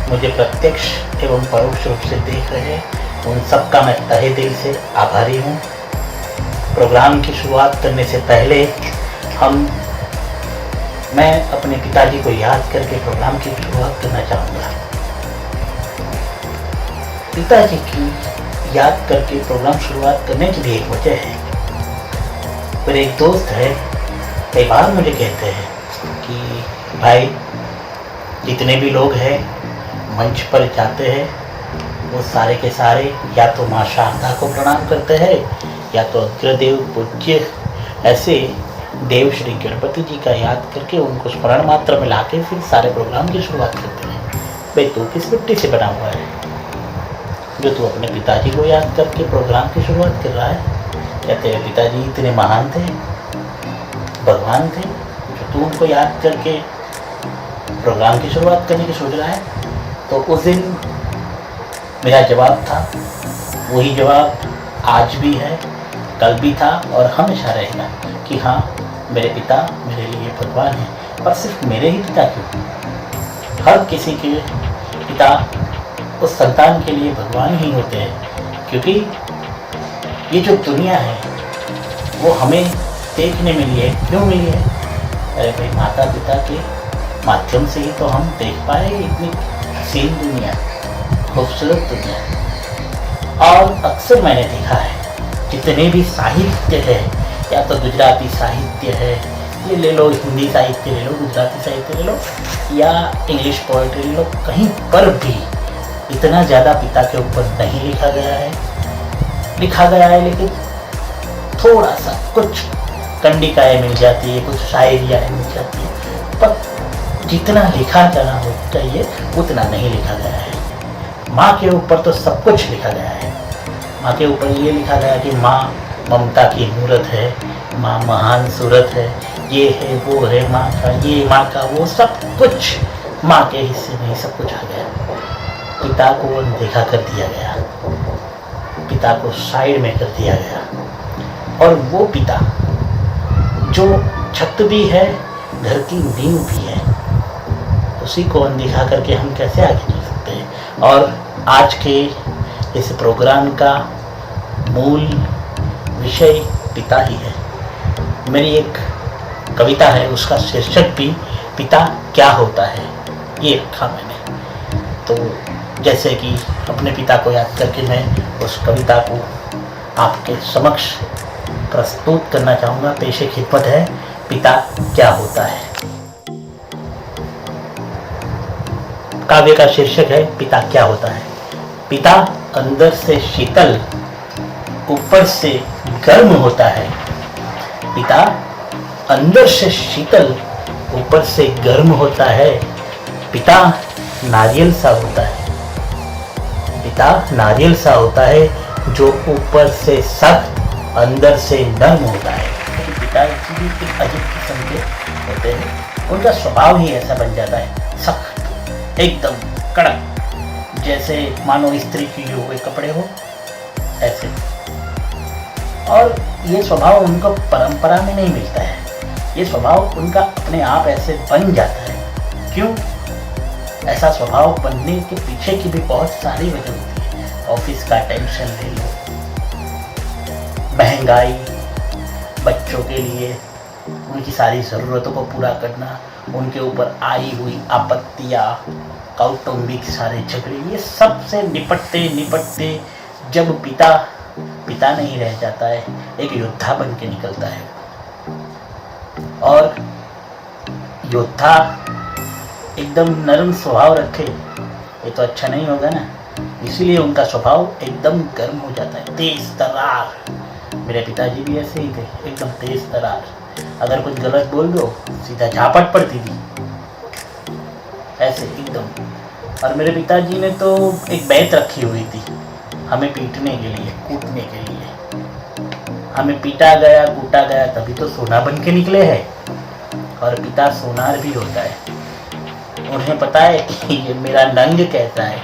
मुझे प्रत्यक्ष एवं परोक्ष रूप से देख रहे हैं, उन सब का मैं तहे दिल से आभारी हूँ। प्रोग्राम की शुरुआत करने से पहले मैं अपने पिताजी को याद करके प्रोग्राम की शुरुआत करना चाहूँगा। पिताजी की याद करके प्रोग्राम शुरुआत करने की भी एक वजह है। मेरे एक दोस्त है, कई बार मुझे कहते हैं कि भाई जितने भी लोग हैं मंच पर जाते हैं वो सारे के सारे या तो माँ शारदा को प्रणाम करते हैं या तो अग्रदेव पूज्य ऐसे देव श्री गणपति जी का याद करके उनको स्मरण मात्र में लाके फिर सारे प्रोग्राम की शुरुआत करते हैं। भाई तू किस मिट्टी से बना हुआ है जो तू अपने पिताजी को याद करके प्रोग्राम की शुरुआत कर रहा है? क्या तेरे पिताजी इतने महान थे, भगवान थे, जो तू उनको याद करके प्रोग्राम की शुरुआत करने की सोच रहा है? तो उस दिन मेरा जवाब था, वही जवाब आज भी है, कल भी था और हमेशा रहेगा कि हाँ मेरे पिता मेरे लिए भगवान हैं। और सिर्फ मेरे ही पिता क्यों, हर किसी के पिता उस संतान के लिए भगवान ही होते हैं। क्योंकि ये जो दुनिया है वो हमें देखने मिली है, क्यों मिली है? अरे भाई माता पिता के माध्यम से ही तो हम देख पाए इतनी हसीन दुनिया, खूबसूरत दुनिया। और अक्सर मैंने देखा है जितने भी साहित्य है, या तो गुजराती साहित्य है, ये ले लो, हिंदी साहित्य ले लो, गुजराती साहित्य ले लो या इंग्लिश पोएट्री ले लो, कहीं पर भी इतना ज़्यादा पिता के ऊपर नहीं लिखा गया है। लिखा गया है लेकिन थोड़ा सा कुछ कंडिकाएँ मिल जाती है, कुछ शायरियाँ मिल जाती है, पर जितना लिखा जाना हो चाहिए उतना नहीं लिखा गया है। माँ के ऊपर तो सब कुछ लिखा गया है। माँ के ऊपर ये लिखा गया कि माँ ममता की मूरत है, माँ महान सूरत है, ये है वो है माँ का, ये माँ का वो, सब कुछ माँ के हिस्से में ही सब कुछ आ गया। पिता को अनदेखा कर दिया गया, पिता को साइड में कर दिया गया। और वो पिता जो छत भी है, घर की नींव भी है, उसी को अनदेखा करके हम कैसे आगे चल सकते हैं? और आज के इस प्रोग्राम का मूल विषय पिता ही है। मेरी एक कविता है, उसका शीर्षक भी पिता क्या होता है ये रखा मैंने। तो जैसे कि अपने पिता को याद करके मैं उस कविता को आपके समक्ष प्रस्तुत करना चाहूँगा। पेशे खिदमत है, पिता क्या होता है। काव्य का शीर्षक है पिता क्या होता है। पिता अंदर से शीतल, ऊपर से गर्म होता है। पिता अंदर से शीतल, ऊपर से गर्म होता है। पिता नारियल सा होता है। पिता नारियल सा होता है जो ऊपर से सख्त, अंदर से नरम होता है। पिता भी एक अजीब किस्म के होते हैं, उनका स्वभाव ही ऐसा बन जाता है, सख्त, एकदम कड़क, जैसे मानो इस्त्री किए हुए कपड़े हो ऐसे। और ये स्वभाव उनको परंपरा में नहीं मिलता है, ये स्वभाव उनका अपने आप ऐसे बन जाता है। क्यों? ऐसा स्वभाव बनने के पीछे की भी बहुत सारी वजह होती है। ऑफिस का टेंशन ले लो, महंगाई, बच्चों के लिए उनकी सारी ज़रूरतों को पूरा करना, उनके ऊपर आई हुई आपत्तियाँ, कौटुंबिक सारे झगड़े, ये सब से निपटते निपटते जब पिता नहीं रह जाता है, एक योद्धा बन के निकलता है। और योद्धा एकदम नरम स्वभाव रखे ये तो अच्छा नहीं होगा ना, इसीलिए उनका स्वभाव एकदम गर्म हो जाता है, तेज तरार। मेरे पिताजी भी ऐसे ही थे, एकदम तेज तरार। अगर कुछ गलत बोल दो सीधा झापट पड़ती थी ऐसे एकदम। और मेरे पिताजी ने तो एक बैत रखी हुई थी हमें पीटने के लिए, कूटने के लिए। हमें पीटा गया, कूटा गया, तभी तो सोना बन के निकले हैं। और पिता सोनार भी होता है, उन्हें पता है कि ये मेरा नंग कैसा है,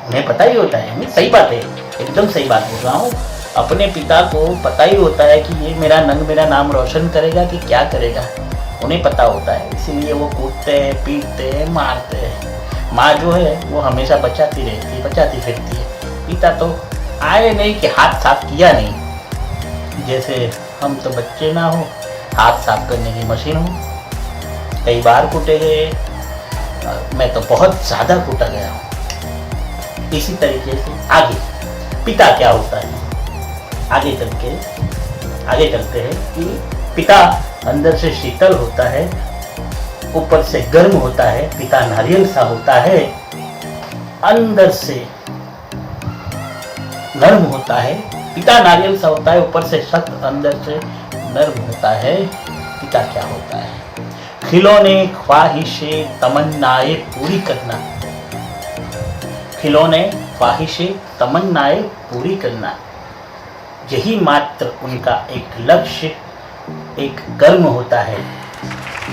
उन्हें पता ही होता है। सही बात है, एकदम सही बात बोल रहा हूँ। अपने पिता को पता ही होता है कि ये मेरा नंग मेरा नाम रोशन करेगा कि क्या करेगा, उन्हें पता होता है। इसीलिए वो कूटते हैं, पीटते हैं, मारते हैं। माँ जो है वो हमेशा बचाती रहती है, बचाती फिरती है। पिता तो आए नहीं कि हाथ साफ किया नहीं, जैसे हम तो बच्चे ना हो, हाथ साफ करने की मशीन हो। कई बार कूटे गए, मैं तो बहुत ज़्यादा कूटा गया हूँ। इसी तरीके से आगे पिता क्या होता है, आगे चलते हैं कि पिता अंदर से शीतल होता है, ऊपर से गर्म होता है। पिता नारियल सा होता है, अंदर से नर्म होता है। पिता नारियल सा होता है, ऊपर से सख्त, अंदर से नर्म होता है। पिता क्या होता है? खिलौने, ख्वाहिशें, तमन्नाएं पूरी करना। खिलौने, ख्वाहिशें, तमन्नाएं पूरी करना, यही मात्र उनका एक लक्ष्य, एक कर्म होता है।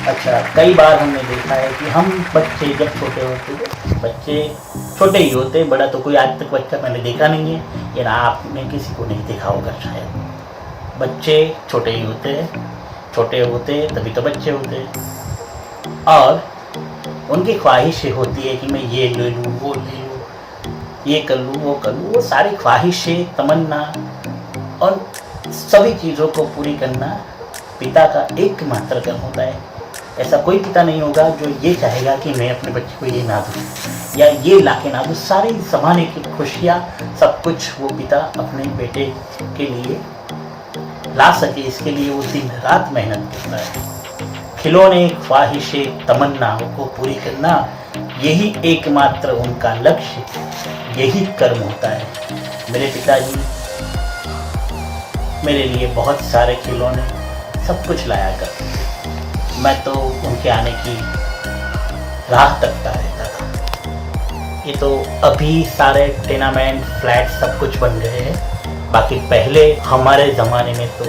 अच्छा, कई बार हमने देखा है कि हम बच्चे जब छोटे होते थे, बच्चे छोटे ही होते, बड़ा तो कोई आज तक बच्चा मैंने देखा नहीं है, या ना आपने किसी को नहीं देखा होगा शायद। बच्चे छोटे ही होते हैं, छोटे होते तभी तो बच्चे होते हैं, और उनकी ख्वाहिशें होती है कि मैं ये ले लूँ, वो ले लूँ, ये कर लूँ, वो कर लूँ। वो सारी ख्वाहिशें, तमन्ना और सभी चीज़ों को पूरी करना पिता का एकमात्र कर्म होता है। ऐसा कोई पिता नहीं होगा जो ये चाहेगा कि मैं अपने बच्चे को ये ना दूँ या ये ला के ना दूँ। सारी ज़माने की खुशियाँ, सब कुछ वो पिता अपने बेटे के लिए ला सके, इसके लिए वो दिन रात मेहनत करता है। खिलौने, ख्वाहिशें, तमन्नाओं को पूरी करना, यही एकमात्र उनका लक्ष्य, यही कर्म होता है। मेरे पिताजी मेरे लिए बहुत सारे खिलौने, सब कुछ लाया करते थे। मैं तो उनके आने की राह तकता रहता था। ये तो अभी सारे टेनामेंट, फ्लैट सब कुछ बन गए हैं। बाकी पहले हमारे ज़माने में तो,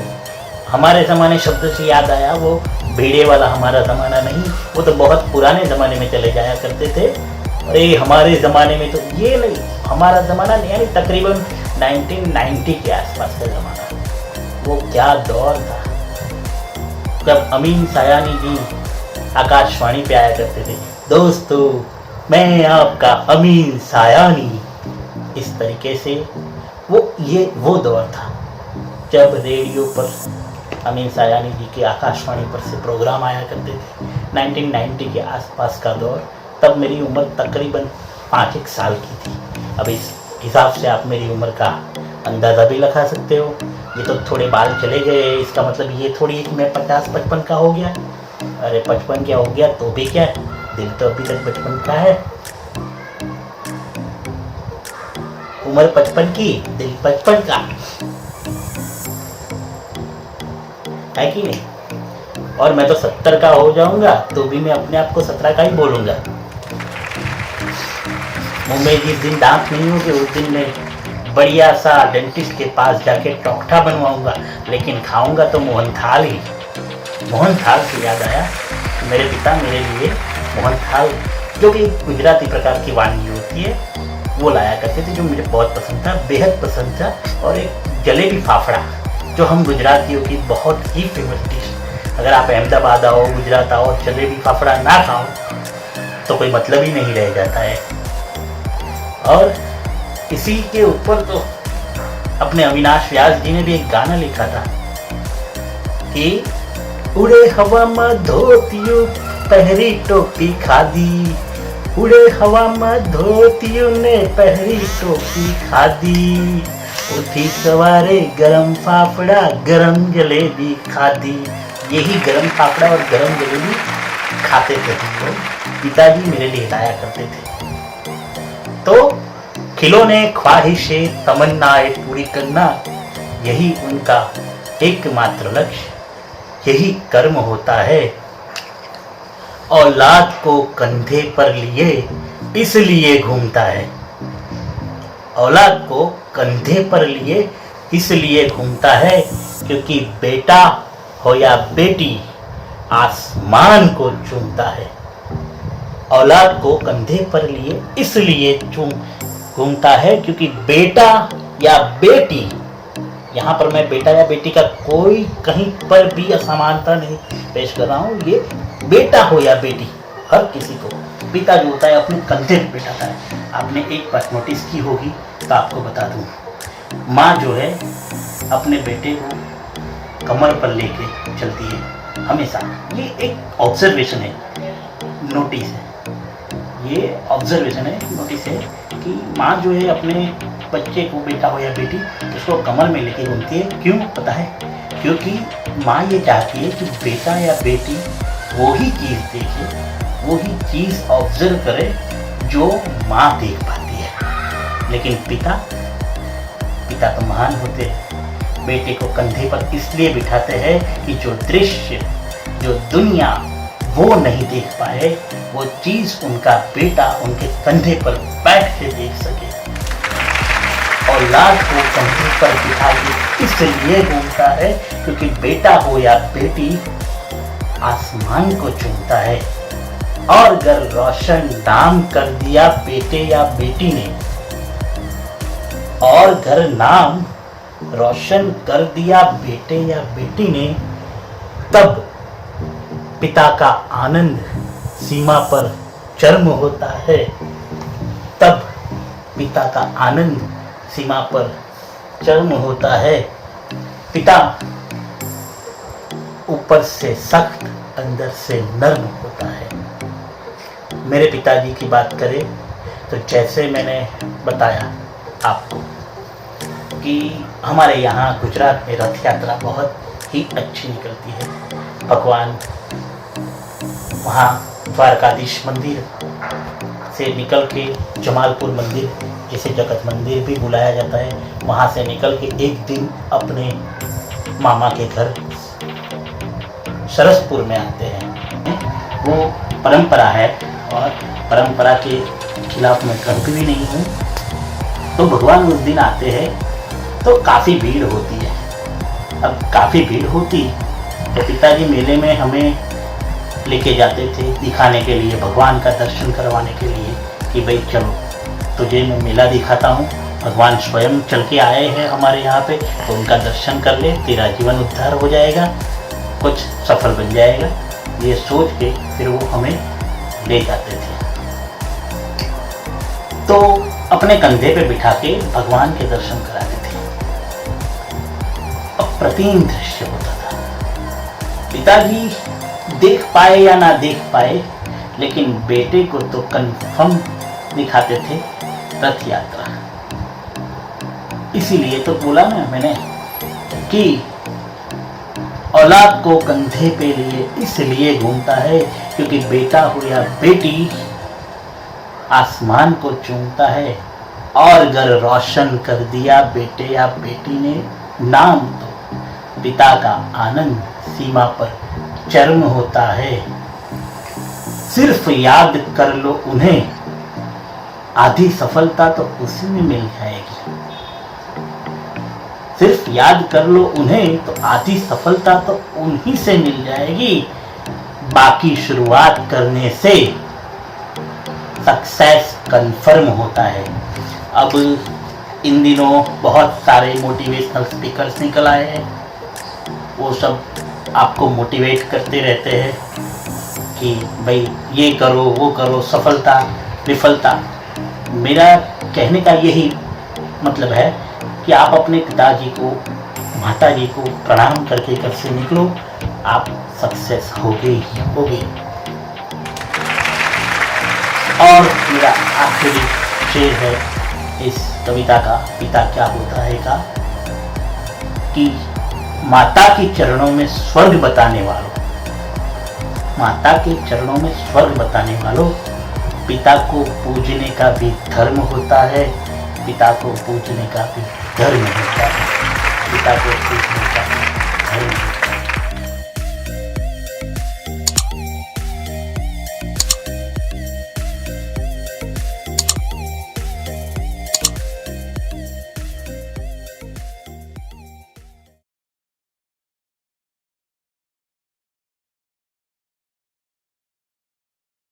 हमारे ज़माने शब्द से याद आया, वो भेड़े वाला हमारा ज़माना नहीं, वो तो बहुत पुराने ज़माने में चले जाया करते थे। अरे हमारे ज़माने में तो ये नहीं, हमारा ज़माना नहीं, यानी तकरीबन 1990 के आसपास का ज़माना। वो क्या दौर था जब अमीन सायानी जी आकाशवाणी पे आया करते थे, दोस्तों मैं आपका अमीन सायानी। इस तरीके से वो दौर था जब रेडियो पर अमीन सायानी जी के आकाशवाणी पर से प्रोग्राम आया करते थे। 1990 के आसपास का दौर। तब मेरी उम्र तकरीबन 5-1 साल की थी। अब इस हिसाब से आप मेरी उम्र का अंदाज़ा भी लगा सकते हो। ये तो थोड़े बाल चले गए, इसका मतलब ये थोड़ी कि मैं 50-55 का हो गया। अरे 55 क्या हो गया तो भी क्या, दिल तो अभी तक 55 का है। उम्र 55 की, दिल 55 का है कि नहीं। और मैं तो 70 का हो जाऊंगा तो भी मैं अपने आप को 17 का ही बोलूंगा। मुंह में जिस दिन दांत नहीं होंगे उस दिन मैं बढ़िया सा डेंटिस्ट के पास जाके टोकठा बनवाऊंगा, लेकिन खाऊंगा तो मोहनथाल ही। मोहनथाल से याद आया, मेरे पिता मेरे लिए मोहनथाल, जो कि गुजराती प्रकार की वानगी होती है, वो लाया करते थे, जो मुझे बहुत पसंद था, बेहद पसंद था। और एक जलेबी फाफड़ा, जो हम गुजरातियों की बहुत ही फेमस डिश। अगर आप अहमदाबाद आओ, गुजरात आओ, जलेबी फाफड़ा ना खाओ तो कोई मतलब ही नहीं रह जाता है। और इसी के ऊपर तो अपने अविनाश व्यास जी ने भी एक गाना लिखा था कि उड़े हवा में धोतियों पहरी टोपी खादी, उड़े हवा में धोतियों ने पहरी टोपी खादी, उठी सवारे गरम फाफड़ा गरम जलेबी खादी। यही गरम फाफड़ा और गरम जलेबी खाते थे तो पिताजी मेरे लिए लाया करते थे। तो खिलौने, ख्वाहिशें, तमन्नाएं पूरी करना, यही उनका एकमात्र लक्ष्य, यही कर्म होता है। औलाद को कंधे पर लिए इसलिए घूमता है, औलाद को कंधे पर लिए इसलिए घूमता है क्योंकि बेटा हो या बेटी आसमान को चूमता है। औलाद को कंधे पर लिए इसलिए घूमता है क्योंकि बेटा या बेटी, यहाँ पर मैं बेटा या बेटी का कोई कहीं पर भी असमानता नहीं पेश कर रहा हूँ, ये बेटा हो या बेटी, हर किसी को पिता जो होता है अपने कंधे पे बिठाता है। आपने एक बात नोटिस की होगी तो आपको बता दूं, माँ जो है अपने बेटे को कमर पर लेके चलती है हमेशा। ये एक ऑब्जर्वेशन है, नोटिस है, ये ऑब्जर्वेशन है, नोटिस है कि माँ जो है अपने बच्चे को, बेटा हो या बेटी, उसको कमर में लेके घूमती है। क्यों पता है? क्योंकि माँ ये चाहती है कि बेटा या बेटी वही चीज़ देखे, वही चीज़ ऑब्जर्व करे जो माँ देख पाती है। लेकिन पिता तो महान होते हैं, बेटे को कंधे पर इसलिए बिठाते हैं कि जो दृश्य, जो दुनिया वो नहीं देख पाए, वो चीज़ उनका बेटा उनके कंधे पर बैठ के देख सके। औलाद को कंधे पर बिठा के इसलिए घूमता है क्योंकि बेटा हो या बेटी आसमान को चूमता है। और अगर रोशन नाम कर दिया बेटे या बेटी ने, और घर नाम रोशन कर दिया बेटे या बेटी ने, तब पिता का आनंद सीमा पर चरम होता है। तब पिता का आनंद सीमा पर चरम होता है। पिता ऊपर से सख्त, अंदर से नर्म होता है। मेरे पिताजी की बात करें तो जैसे मैंने बताया आपको कि हमारे यहाँ गुजरात में रथ यात्रा बहुत ही अच्छी निकलती है। भगवान वहाँ द्वारकाधीश मंदिर से निकल के जमालपुर मंदिर, जिसे जगत मंदिर भी बुलाया जाता है, वहाँ से निकल के एक दिन अपने मामा के घर सरसपुर में आते हैं। वो परंपरा है और परंपरा के खिलाफ मैं करती भी नहीं हूँ। तो भगवान उस दिन आते हैं तो काफ़ी भीड़ होती है। अब काफ़ी भीड़ होती तो पिताजी मेले में हमें लेके जाते थे दिखाने के लिए, भगवान का दर्शन करवाने के लिए कि भाई चलो तुझे मैं मेला दिखाता हूँ, भगवान स्वयं चल के आए हैं हमारे यहाँ पे, तो उनका दर्शन कर ले, तेरा जीवन उद्धार हो जाएगा, कुछ सफल बन जाएगा। ये सोच के फिर वो हमें ले जाते थे। तो अपने कंधे पे बिठा के भगवान के दर्शन कराते थे। अप्रतिम दृश्य होता था। पिताजी देख पाए या ना देख पाए, लेकिन बेटे को तो कंफर्म दिखाते थे रथ यात्रा। इसीलिए तो बोला ना मैंने कि औलाद को कंधे पे लिए इसलिए घूमता है क्योंकि बेटा हो या बेटी आसमान को चूमता है। और घर रोशन कर दिया बेटे या बेटी ने नाम, तो पिता का आनंद सीमा पर चरम होता है। सिर्फ याद कर लो उन्हें, आधी सफलता तो उसी में मिल जाएगी। सिर्फ याद कर लो उन्हें तो आधी सफलता तो उन्हीं से मिल जाएगी। बाकी शुरुआत करने से सक्सेस कंफर्म होता है। अब इन दिनों बहुत सारे मोटिवेशनल स्पीकर्स निकल आए हैं, वो सब आपको मोटिवेट करते रहते हैं कि भाई ये करो वो करो, सफलता विफलता। मेरा कहने का यही मतलब है कि आप अपने पिताजी को, माताजी को प्रणाम करके घर से निकलो, आप सक्सेस होगे ही होगे। और मेरा आखिरी शेर है इस कविता का, पिता क्या होता है का, कि माता के चरणों में स्वर्ग बताने वालों, माता के चरणों में स्वर्ग बताने वालों, पिता को पूजने का भी धर्म होता है, पिता को पूजने का भी धर्म होता है, पिता को पूजने का भी धर्म होता है।